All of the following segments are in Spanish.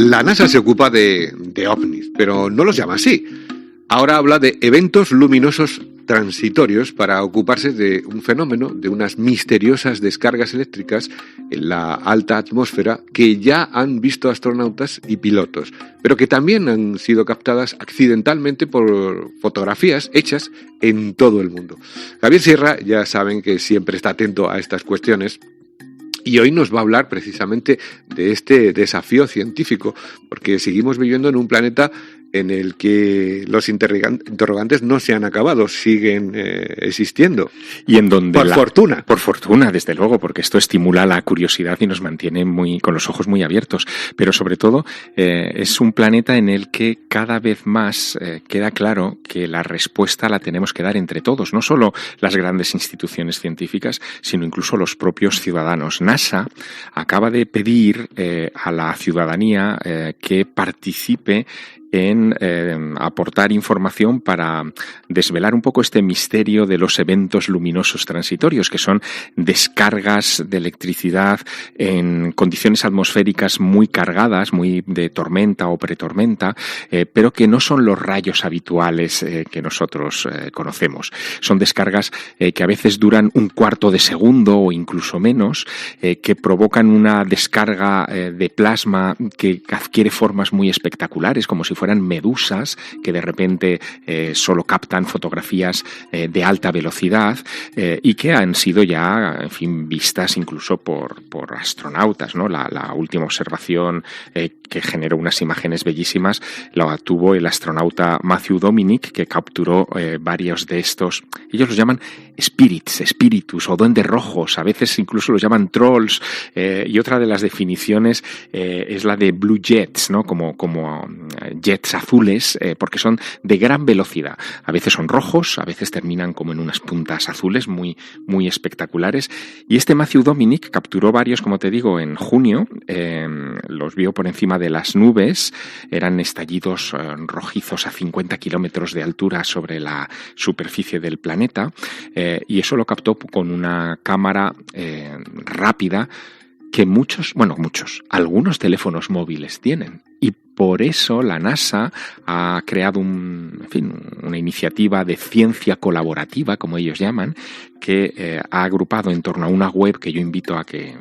La NASA se ocupa de ovnis, pero no los llama así. Ahora habla de eventos luminosos transitorios para ocuparse de un fenómeno, de unas misteriosas descargas eléctricas en la alta atmósfera que ya han visto astronautas y pilotos, pero que también han sido captadas accidentalmente por fotografías hechas en todo el mundo. Javier Sierra, ya saben que siempre está atento a estas cuestiones, y hoy nos va a hablar precisamente de este desafío científico, porque seguimos viviendo en un planeta en el que los interrogantes no se han acabado, siguen existiendo. Y en donde por fortuna. Por fortuna, desde luego, porque esto estimula la curiosidad y nos mantiene con los ojos muy abiertos. Pero sobre todo, es un planeta en el que cada vez más queda claro que la respuesta la tenemos que dar entre todos, no solo las grandes instituciones científicas, sino incluso los propios ciudadanos. NASA acaba de pedir a la ciudadanía que participe en aportar información para desvelar un poco este misterio de los eventos luminosos transitorios, que son descargas de electricidad en condiciones atmosféricas muy cargadas, muy de tormenta o pretormenta, pero que no son los rayos habituales que nosotros conocemos. Son descargas que a veces duran un cuarto de segundo o incluso menos, que provocan una descarga de plasma que adquiere formas muy espectaculares, como si fueran medusas que de repente solo captan fotografías de alta velocidad y que han sido ya, en fin, vistas incluso por astronautas, ¿no? La última observación que generó unas imágenes bellísimas la tuvo el astronauta Matthew Dominic, que capturó varios de estos. Ellos los llaman espíritus o duendes rojos, a veces incluso los llaman trolls, y otra de las definiciones es la de blue jets, ¿no? Como jets azules, porque son de gran velocidad. A veces son rojos, a veces terminan como en unas puntas azules muy, muy espectaculares. Y este Matthew Dominic capturó varios, como te digo, en junio, los vio por encima de las nubes, eran estallidos rojizos a 50 kilómetros de altura sobre la superficie del planeta, y eso lo captó con una cámara rápida que algunos teléfonos móviles tienen. Y por eso la NASA ha creado una iniciativa de ciencia colaborativa, como ellos llaman, que ha agrupado en torno a una web que yo invito a que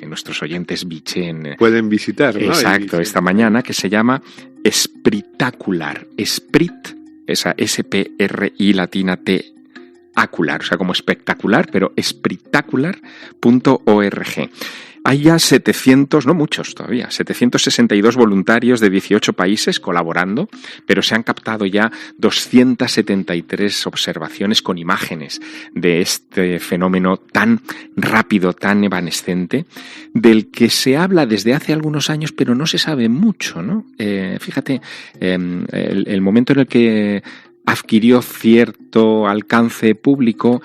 nuestros oyentes bicheen. Pueden visitar, ¿no? Exacto, esta mañana, que se llama Spritacular. Sprit, esa S-P-R-I latina T. Acular, o sea, como espectacular, pero spritacular.org. Hay ya 762 voluntarios de 18 países colaborando, pero se han captado ya 273 observaciones con imágenes de este fenómeno tan rápido, tan evanescente, del que se habla desde hace algunos años, pero no se sabe mucho, ¿no? Fíjate, el momento en el que adquirió cierto alcance público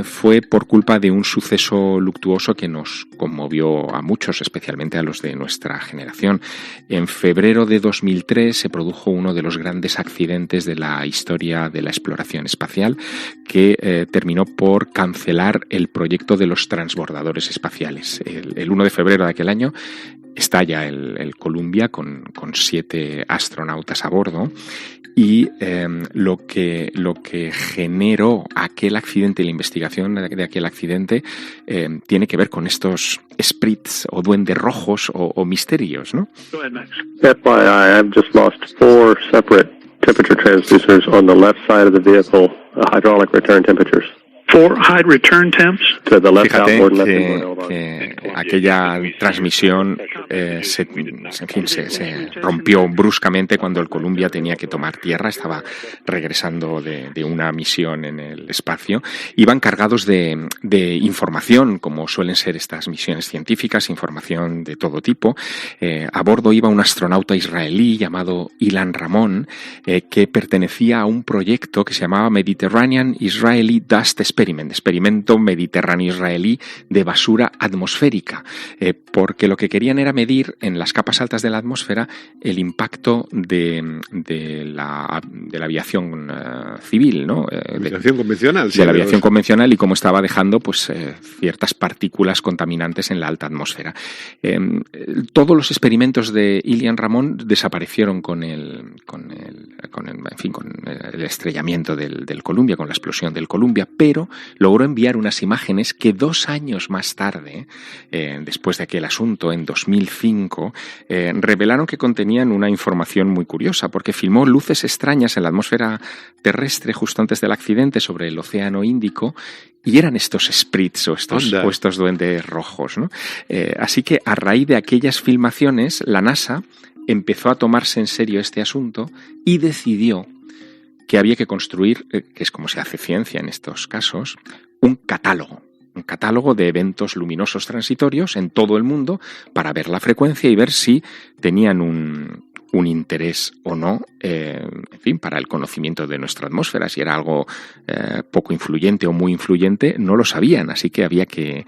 fue por culpa de un suceso luctuoso que nos conmovió a muchos, especialmente a los de nuestra generación. En febrero de 2003 se produjo uno de los grandes accidentes de la historia de la exploración espacial, que terminó por cancelar el proyecto de los transbordadores espaciales. El 1 de febrero de aquel año estalla el Columbia con 7 astronautas a bordo. Y lo que generó aquel accidente y la investigación de aquel accidente tiene que ver con estos sprits o duendes rojos o misterios, ¿no? FYI, I've just lost 4 separate temperature transducers on the left side of the vehicle, hydraulic return temperatures. 4 high return temps. Fíjate que aquella transmisión se rompió bruscamente cuando el Columbia tenía que tomar tierra, estaba regresando de una misión en el espacio. Iban cargados de información, como suelen ser estas misiones científicas, información de todo tipo. A bordo iba un astronauta israelí llamado Ilan Ramon, que pertenecía a un proyecto que se llamaba Mediterranean Israeli Dust Space experimento mediterráneo-israelí de basura atmosférica, porque lo que querían era medir en las capas altas de la atmósfera el impacto de la aviación civil, ¿no? La aviación convencional. De la aviación convencional y cómo estaba dejando pues ciertas partículas contaminantes en la alta atmósfera. Todos los experimentos de Ilan Ramon desaparecieron con el estrellamiento del Columbia, con la explosión del Columbia, pero logró enviar unas imágenes que 2 años más tarde, después de aquel asunto, en 2005, revelaron que contenían una información muy curiosa, porque filmó luces extrañas en la atmósfera terrestre justo antes del accidente sobre el Océano Índico, y eran estos sprites o estos duendes rojos, ¿no? Así que a raíz de aquellas filmaciones, la NASA empezó a tomarse en serio este asunto y decidió que había que construir, que es como se hace ciencia en estos casos, un catálogo de eventos luminosos transitorios en todo el mundo para ver la frecuencia y ver si tenían un interés o no, para el conocimiento de nuestra atmósfera. Si era algo poco influyente o muy influyente, no lo sabían, así que había que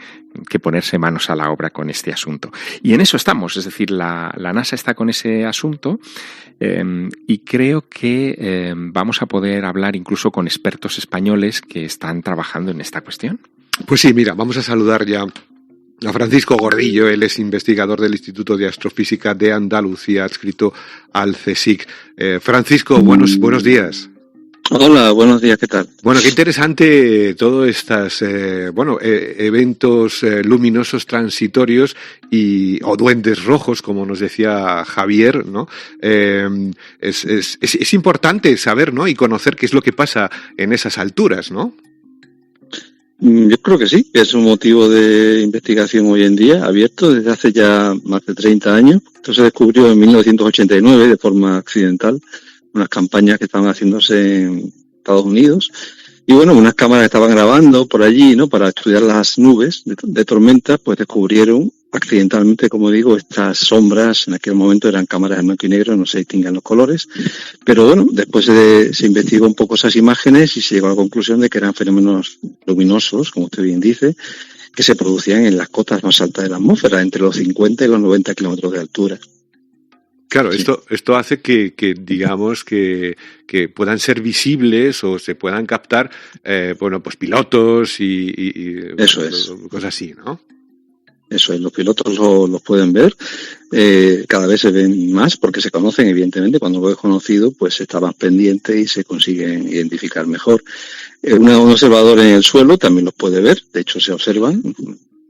ponerse manos a la obra con este asunto. Y en eso estamos, es decir, la NASA está con ese asunto y creo que vamos a poder hablar incluso con expertos españoles que están trabajando en esta cuestión. Pues sí, mira, vamos a saludar ya a Francisco Gordillo. Él es investigador del Instituto de Astrofísica de Andalucía, adscrito al CSIC. Francisco, buenos días. Hola, buenos días, ¿qué tal? Bueno, qué interesante todos estos eventos luminosos transitorios o duendes rojos, como nos decía Javier, ¿no? Es importante saber, ¿no? Y conocer qué es lo que pasa en esas alturas, ¿no? Yo creo que sí, es un motivo de investigación hoy en día, abierto desde hace ya más de 30 años. Esto se descubrió en 1989 de forma accidental, unas campañas que estaban haciéndose en Estados Unidos. Y bueno, unas cámaras estaban grabando por allí, ¿no? Para estudiar las nubes de tormenta, pues descubrieron accidentalmente, como digo, estas sombras. En aquel momento eran cámaras en blanco y negro, no se distinguían los colores. Pero bueno, después se investigó un poco esas imágenes y se llegó a la conclusión de que eran fenómenos luminosos, como usted bien dice, que se producían en las cotas más altas de la atmósfera, entre los 50 y los 90 kilómetros de altura. Claro, Sí. esto hace que digamos que puedan ser visibles o se puedan captar, pues pilotos y Eso es. cosas así, ¿no? Eso es, los pilotos los pueden ver, cada vez se ven más porque se conocen, evidentemente. Cuando lo es conocido, pues se está más pendiente y se consiguen identificar mejor. Un observador en el suelo también los puede ver, de hecho se observan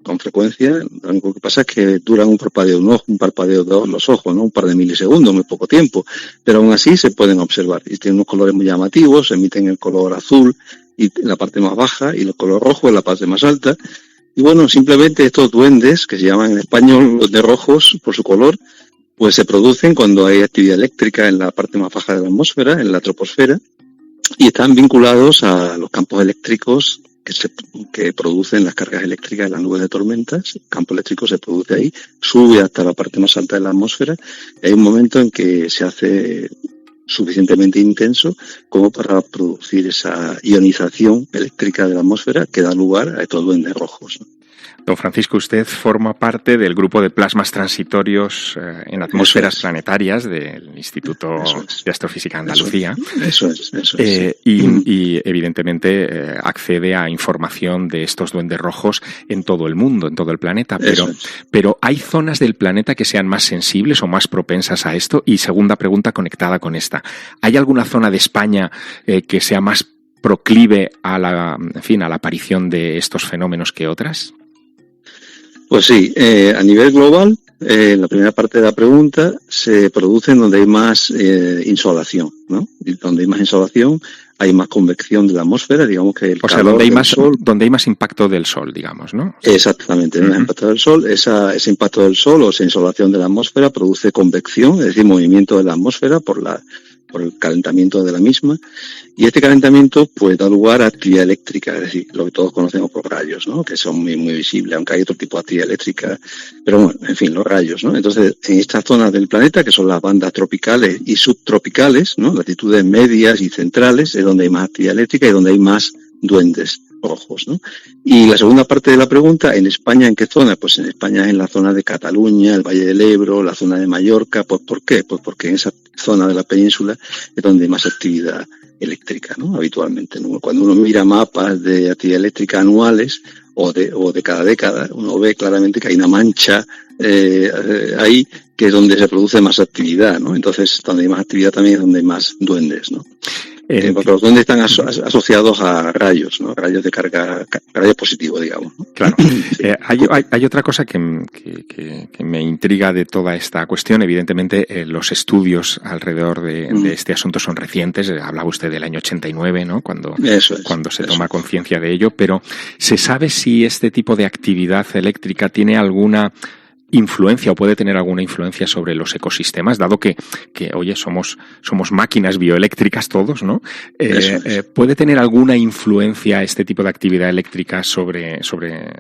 con frecuencia. Lo único que pasa es que duran un parpadeo de los ojos, ¿no? Un par de milisegundos, muy poco tiempo, pero aún así se pueden observar y tienen unos colores muy llamativos, emiten el color azul y en la parte más baja y el color rojo en la parte más alta. Y bueno, simplemente estos duendes, que se llaman en español duendes rojos por su color, pues se producen cuando hay actividad eléctrica en la parte más baja de la atmósfera, en la troposfera, y están vinculados a los campos eléctricos que producen las cargas eléctricas de las nubes de tormentas. El campo eléctrico se produce ahí, sube hasta la parte más alta de la atmósfera, y hay un momento en que se hace suficientemente intenso como para producir esa ionización eléctrica de la atmósfera que da lugar a estos duendes rojos, ¿no? Don Francisco, usted forma parte del grupo de plasmas transitorios en atmósferas planetarias del Instituto de Astrofísica de Andalucía. Eso es. Y evidentemente accede a información de estos duendes rojos en todo el mundo, en todo el planeta. Pero ¿hay zonas del planeta que sean más sensibles o más propensas a esto? Y segunda pregunta conectada con esta. ¿Hay alguna zona de España que sea más proclive a la aparición de estos fenómenos que otras? Pues sí, a nivel global, la primera parte de la pregunta se producen donde hay más insolación, ¿no? Y donde hay más insolación hay más convección de la atmósfera, digamos que el calor donde hay del más impacto del sol, digamos, ¿no? Exactamente, el impacto del sol, ese impacto del sol o esa insolación de la atmósfera produce convección, es decir, movimiento de la atmósfera por el calentamiento de la misma, y este calentamiento pues da lugar a actividad eléctrica, es decir, lo que todos conocemos por rayos, ¿no? Que son muy, muy visibles, aunque hay otro tipo de actividad eléctrica, pero bueno, en fin, los rayos, ¿no? Entonces, en estas zonas del planeta, que son las bandas tropicales y subtropicales, ¿no? Latitudes medias y centrales, es donde hay más actividad eléctrica y donde hay más duendes rojos, ¿no? Y la segunda parte de la pregunta, ¿en España en qué zona? Pues en España en la zona de Cataluña, el Valle del Ebro, la zona de Mallorca. Pues ¿por qué? Pues porque en esa zona de la península es donde hay más actividad eléctrica, ¿no? Habitualmente, ¿no? Cuando uno mira mapas de actividad eléctrica anuales o de cada década, uno ve claramente que hay una mancha ahí que es donde se produce más actividad, ¿no? Entonces, donde hay más actividad también es donde hay más duendes, ¿no? Porque los duendes están asociados a rayos, ¿no? Rayos de carga, rayos positivos, digamos, ¿no? Claro. Hay otra cosa que me intriga de toda esta cuestión. Evidentemente, los estudios alrededor de este asunto son recientes. Hablaba usted del año 89, ¿no? Cuando se toma conciencia de ello. Pero, ¿se sabe si este tipo de actividad eléctrica tiene alguna influencia o puede tener alguna influencia sobre los ecosistemas, dado que oye, somos máquinas bioeléctricas todos, ¿no? ¿Puede tener alguna influencia este tipo de actividad eléctrica sobre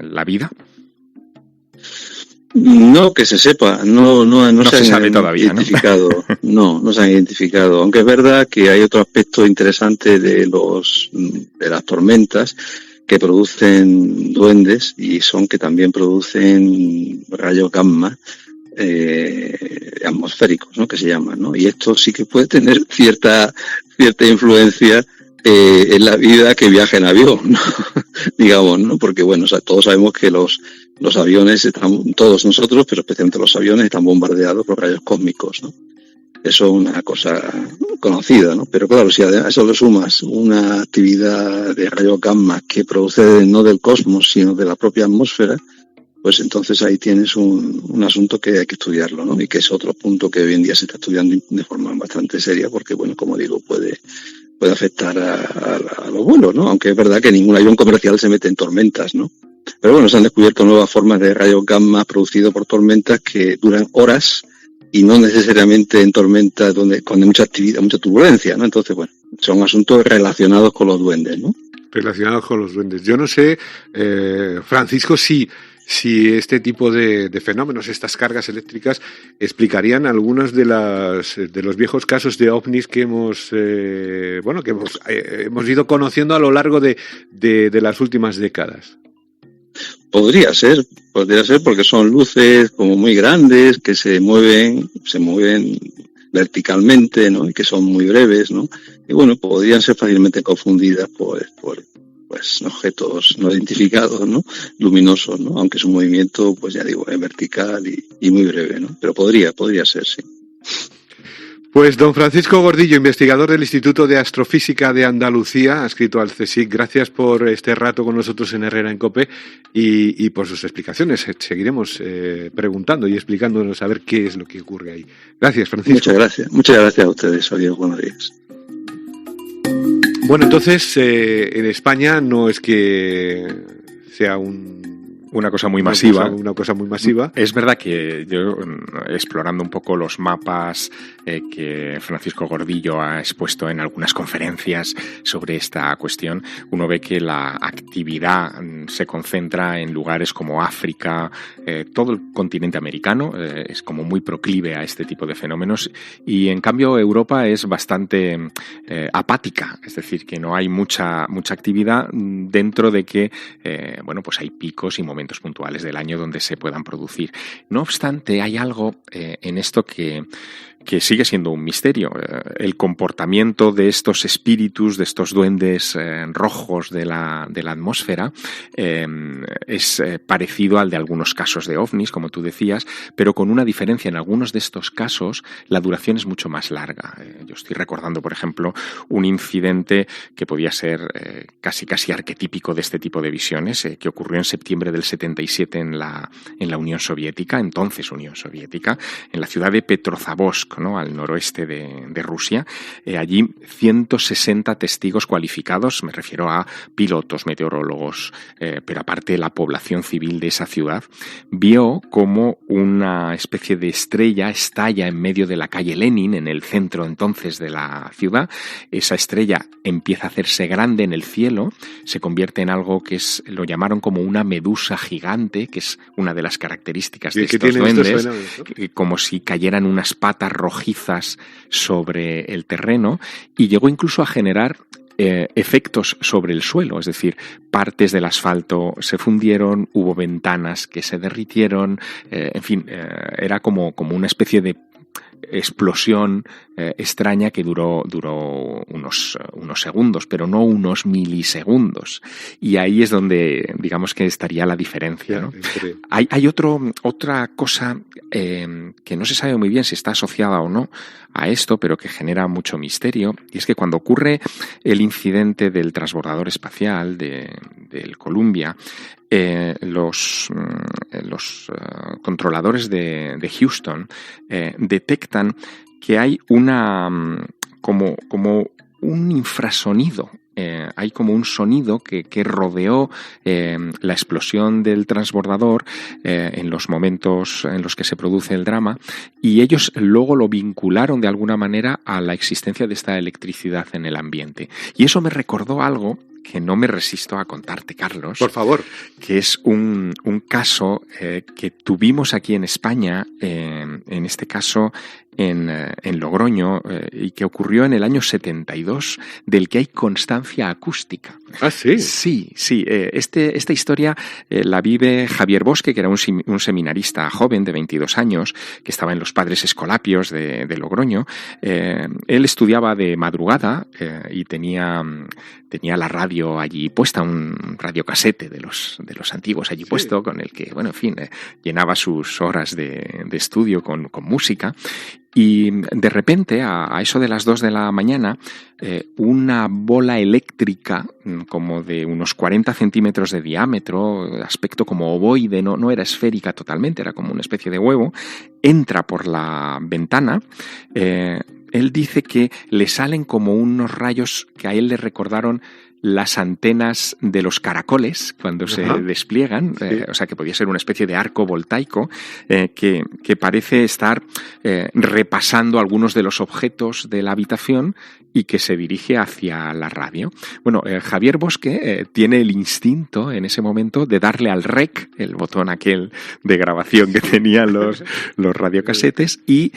la vida? No que se sepa, no se sabe todavía, identificado, no se han identificado, aunque es verdad que hay otro aspecto interesante de las tormentas que producen duendes y son que también producen rayos gamma atmosféricos, ¿no? Que se llaman, ¿no? Y esto sí que puede tener cierta influencia en la vida que viaja en avión, ¿no? Digamos, ¿no? Porque bueno, o sea, todos sabemos que los aviones todos nosotros, pero especialmente los aviones, están bombardeados por rayos cósmicos, ¿no? Eso es una cosa conocida, ¿no? Pero claro, si a eso le sumas una actividad de rayos gamma que procede no del cosmos, sino de la propia atmósfera, pues entonces ahí tienes un asunto que hay que estudiarlo, ¿no? Y que es otro punto que hoy en día se está estudiando de forma bastante seria, porque, bueno, como digo, puede afectar a los vuelos, ¿no? Aunque es verdad que ningún avión comercial se mete en tormentas, ¿no? Pero bueno, se han descubierto nuevas formas de rayos gamma producidos por tormentas que duran horas y no necesariamente en tormentas cuando hay mucha actividad, mucha turbulencia, ¿no? Entonces, bueno, son asuntos relacionados con los duendes, ¿no? Relacionados con los duendes. Yo no sé, Francisco, si este tipo de fenómenos, estas cargas eléctricas, explicarían algunos de los viejos casos de ovnis que hemos ido conociendo a lo largo de las últimas décadas. Podría ser porque son luces como muy grandes que se mueven verticalmente, ¿no? Y que son muy breves, ¿no? Y bueno, podrían ser fácilmente confundidas por objetos no identificados, ¿no? Luminosos, ¿no? Aunque su movimiento, pues ya digo, es vertical y muy breve, ¿no? Pero podría ser, sí. Pues don Francisco Gordillo, investigador del Instituto de Astrofísica de Andalucía, adscrito al CSIC, gracias por este rato con nosotros en Herrera en COPE y por sus explicaciones. Seguiremos preguntando y explicándonos a ver qué es lo que ocurre ahí. Gracias, Francisco. Muchas gracias a ustedes. Adiós, buenos días. Bueno, entonces, en España no es que sea una cosa muy masiva. Una cosa muy masiva. Es verdad que yo, explorando un poco los mapas que Francisco Gordillo ha expuesto en algunas conferencias sobre esta cuestión, uno ve que la actividad se concentra en lugares como África, todo el continente americano es como muy proclive a este tipo de fenómenos, y en cambio Europa es bastante apática, es decir, que no hay mucha actividad dentro de que pues hay picos y momentos puntuales del año donde se puedan producir. No obstante, hay algo en esto que sigue siendo un misterio. El comportamiento de estos espíritus, de estos duendes rojos de la atmósfera, es parecido al de algunos casos de ovnis, como tú decías, pero con una diferencia. En algunos de estos casos la duración es mucho más larga. Yo estoy recordando, por ejemplo, un incidente que podía ser casi arquetípico de este tipo de visiones, que ocurrió en septiembre del 77 en la Unión Soviética, entonces Unión Soviética, en la ciudad de Petrozavodsk, ¿no? Al noroeste de Rusia. Allí 160 testigos cualificados, me refiero a pilotos, meteorólogos, pero aparte la población civil de esa ciudad, vio como una especie de estrella estalla en medio de la calle Lenin, en el centro entonces de la ciudad. Esa estrella empieza a hacerse grande en el cielo, se convierte en algo que lo llamaron como una medusa gigante, que es una de las características de estos duendes, como si cayeran unas patas rojizas sobre el terreno, y llegó incluso a generar efectos sobre el suelo, es decir, partes del asfalto se fundieron, hubo ventanas que se derritieron, en fin, era como una especie de explosión extraña que duró unos segundos, pero no unos milisegundos. Y ahí es donde, digamos, que estaría la diferencia, ¿no? Hay otra cosa que no se sabe muy bien si está asociada o no a esto, pero que genera mucho misterio, y es que cuando ocurre el incidente del transbordador espacial del Columbia, los controladores de Houston detectan que hay como un infrasonido. Hay como un sonido que rodeó la explosión del transbordador en los momentos en los que se produce el drama, y ellos luego lo vincularon de alguna manera a la existencia de esta electricidad en el ambiente. Y eso me recordó algo que no me resisto a contarte, Carlos. Por favor. Que es un caso que tuvimos aquí en España, en este caso en Logroño, y que ocurrió en el año 72, del que hay constancia acústica. ¿Ah, sí? Sí. Esta historia la vive Javier Bosque, que era un seminarista joven de 22 años, que estaba en los Padres Escolapios de Logroño. Él estudiaba de madrugada y tenía la radio allí puesta, un radiocasete de los antiguos allí puesto, con el que, bueno, en fin, llenaba sus horas de estudio con música. Y de repente, a eso de las 2 de la mañana, una bola eléctrica como de unos 40 centímetros de diámetro, aspecto como ovoide, no era esférica totalmente, era como una especie de huevo, entra por la ventana. Él dice que le salen como unos rayos que a él le recordaron las antenas de los caracoles cuando se despliegan, o sea que podía ser una especie de arco voltaico que parece estar repasando algunos de los objetos de la habitación y que se dirige hacia la radio. Bueno, Javier Bosque tiene el instinto en ese momento de darle al rec, el botón aquel de grabación que tenían los radiocasetes, y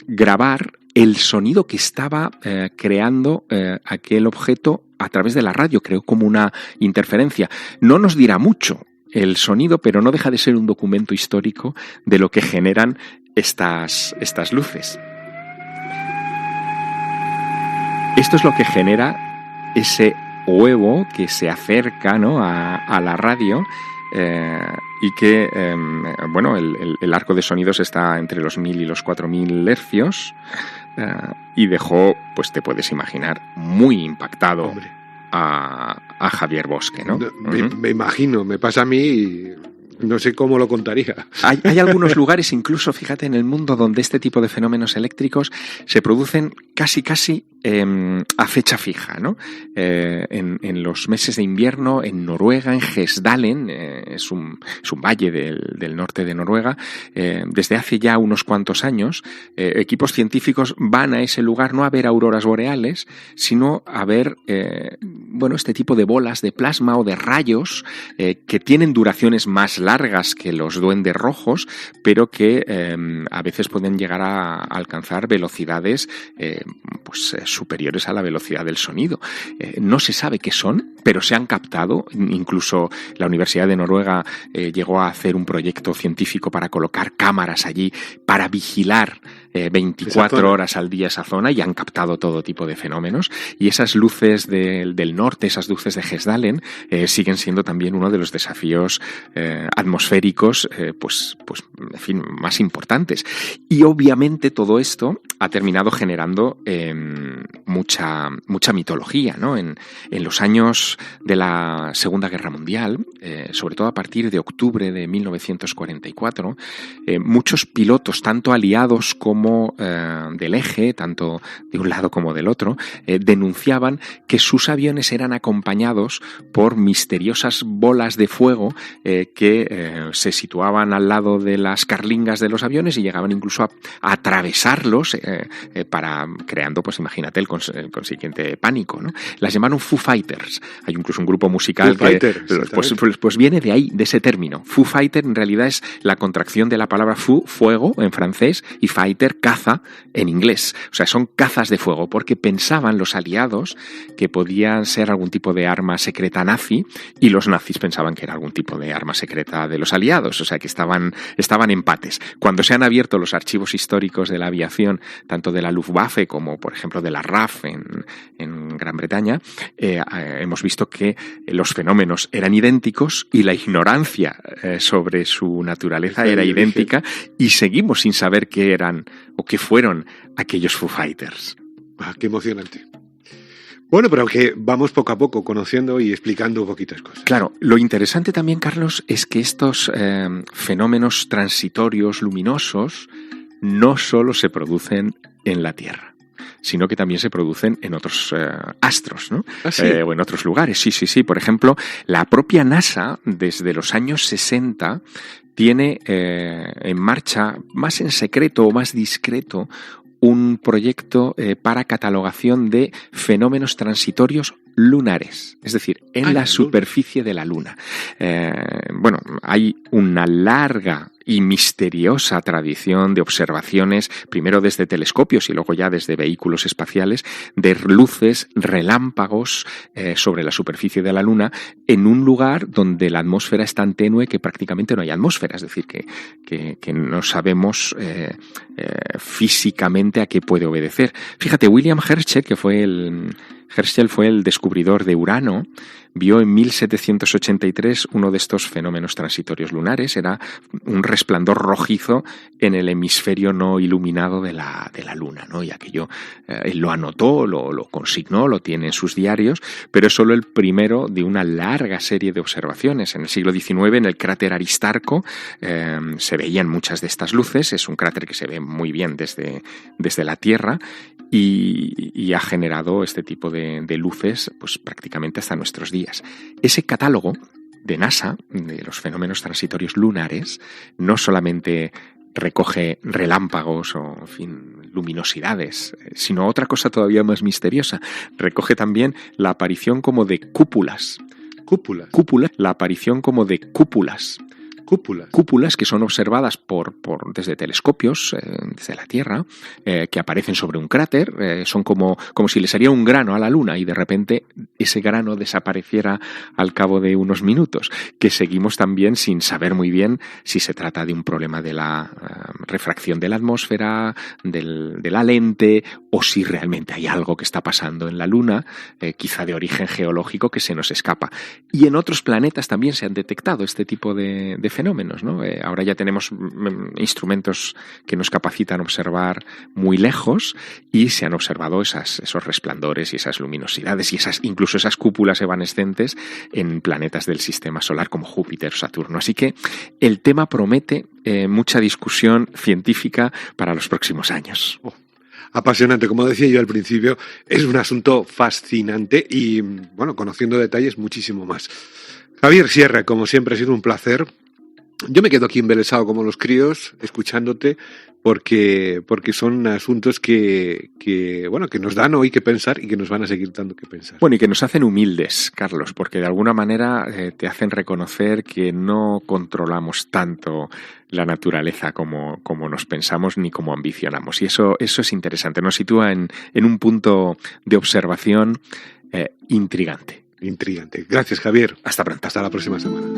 grabar el sonido que estaba creando aquel objeto a través de la radio. Creó como una interferencia. No nos dirá mucho el sonido, pero no deja de ser un documento histórico de lo que generan estas luces. Esto es lo que genera ese huevo que se acerca, ¿no?, a la radio. Y que, bueno, el arco de sonidos está entre los 1000 y los 4000 hercios, y dejó, pues te puedes imaginar, muy impactado a Javier Bosque, ¿no? Me imagino, me pasa a mí y no sé cómo lo contaría. Hay algunos lugares, incluso, fíjate, en el mundo donde este tipo de fenómenos eléctricos se producen casi a fecha fija, ¿no? En los meses de invierno, en Noruega, en Hesdalen, es un valle del norte de Noruega, desde hace ya unos cuantos años, equipos científicos van a ese lugar no a ver auroras boreales, sino a ver, este tipo de bolas de plasma o de rayos que tienen duraciones más largas que los duendes rojos, pero que a veces pueden llegar a alcanzar velocidades superiores a la velocidad del sonido. No se sabe qué son, pero se han captado. Incluso la Universidad de Noruega llegó a hacer un proyecto científico para colocar cámaras allí para vigilar 24 horas al día esa zona, y han captado todo tipo de fenómenos. Y esas luces del norte, esas luces de Hesdalen, siguen siendo también uno de los desafíos atmosféricos en fin, más importantes. Y obviamente todo esto ha terminado generando mucha mitología, ¿no? En los años de la Segunda Guerra Mundial, sobre todo a partir de octubre de 1944, muchos pilotos, tanto aliados como del eje, tanto de un lado como del otro, denunciaban que sus aviones eran acompañados por misteriosas bolas de fuego que se situaban al lado de las carlingas de los aviones y llegaban incluso a atravesarlos, creando, pues imagínate, el consiguiente pánico, ¿no? Las llamaron Foo Fighters. Hay incluso un grupo musical pues viene de ahí, de ese término. Foo Fighter en realidad es la contracción de la palabra foo, fuego, en francés, y fighter, caza en inglés. O sea, son cazas de fuego, porque pensaban los aliados que podían ser algún tipo de arma secreta nazi y los nazis pensaban que era algún tipo de arma secreta de los aliados. O sea, que estaban empates. Cuando se han abierto los archivos históricos de la aviación, tanto de la Luftwaffe como, por ejemplo, de la RAF en Gran Bretaña, hemos visto que los fenómenos eran idénticos y la ignorancia sobre su naturaleza era idéntica, y seguimos sin saber qué eran o qué fueron aquellos Foo Fighters. Qué emocionante. Bueno, pero que vamos poco a poco conociendo y explicando poquitas cosas. Claro, lo interesante también, Carlos, es que estos fenómenos transitorios luminosos no solo se producen en la Tierra, sino que también se producen en otros astros, ¿no? ¿Ah, sí? O en otros lugares. Sí. Por ejemplo, la propia NASA, desde los años 60, tiene en marcha, más en secreto o más discreto, un proyecto para catalogación de fenómenos transitorios lunares, es decir, en la superficie de la Luna. Bueno, hay una larga y misteriosa tradición de observaciones, primero desde telescopios y luego ya desde vehículos espaciales, de luces, relámpagos sobre la superficie de la Luna, en un lugar donde la atmósfera es tan tenue que prácticamente no hay atmósfera, es decir, que no sabemos físicamente a qué puede obedecer. Fíjate, William Herschel, Herschel fue el descubridor de Urano, vio en 1783 uno de estos fenómenos transitorios lunares. Era un resplandor rojizo en el hemisferio no iluminado de la Luna, ¿no? Y aquello él lo anotó, lo consignó, lo tiene en sus diarios, pero es solo el primero de una larga serie de observaciones. En el siglo XIX, en el cráter Aristarco, se veían muchas de estas luces. Es un cráter que se ve muy bien desde la Tierra, y ha generado este tipo de luces pues prácticamente hasta nuestros días. Ese catálogo de NASA, de los fenómenos transitorios lunares, no solamente recoge relámpagos o, en fin, luminosidades, sino otra cosa todavía más misteriosa. Recoge también la aparición como de cúpulas. ¿Cúpulas? La aparición como de cúpulas. Cúpulas que son observadas desde telescopios, desde la Tierra, que aparecen sobre un cráter, son como si le saliera un grano a la Luna y de repente ese grano desapareciera al cabo de unos minutos, que seguimos también sin saber muy bien si se trata de un problema de la refracción de la atmósfera, de la lente, o si realmente hay algo que está pasando en la Luna, quizá de origen geológico que se nos escapa. Y en otros planetas también se han detectado este tipo de fenómenos, ¿no? Ahora ya tenemos instrumentos que nos capacitan a observar muy lejos y se han observado esos resplandores y esas luminosidades y incluso esas cúpulas evanescentes en planetas del sistema solar como Júpiter, Saturno. Así que el tema promete mucha discusión científica para los próximos años. Apasionante, como decía yo al principio, es un asunto fascinante y, bueno, conociendo detalles muchísimo más. Javier Sierra, como siempre, ha sido un placer. Yo me quedo aquí embelesado como los críos, escuchándote, porque son asuntos que nos dan hoy que pensar y que nos van a seguir dando que pensar. Bueno, y que nos hacen humildes, Carlos, porque de alguna manera te hacen reconocer que no controlamos tanto la naturaleza como nos pensamos ni como ambicionamos. Y eso es interesante, nos sitúa en un punto de observación intrigante. Gracias, Javier. Hasta pronto. Hasta la próxima semana.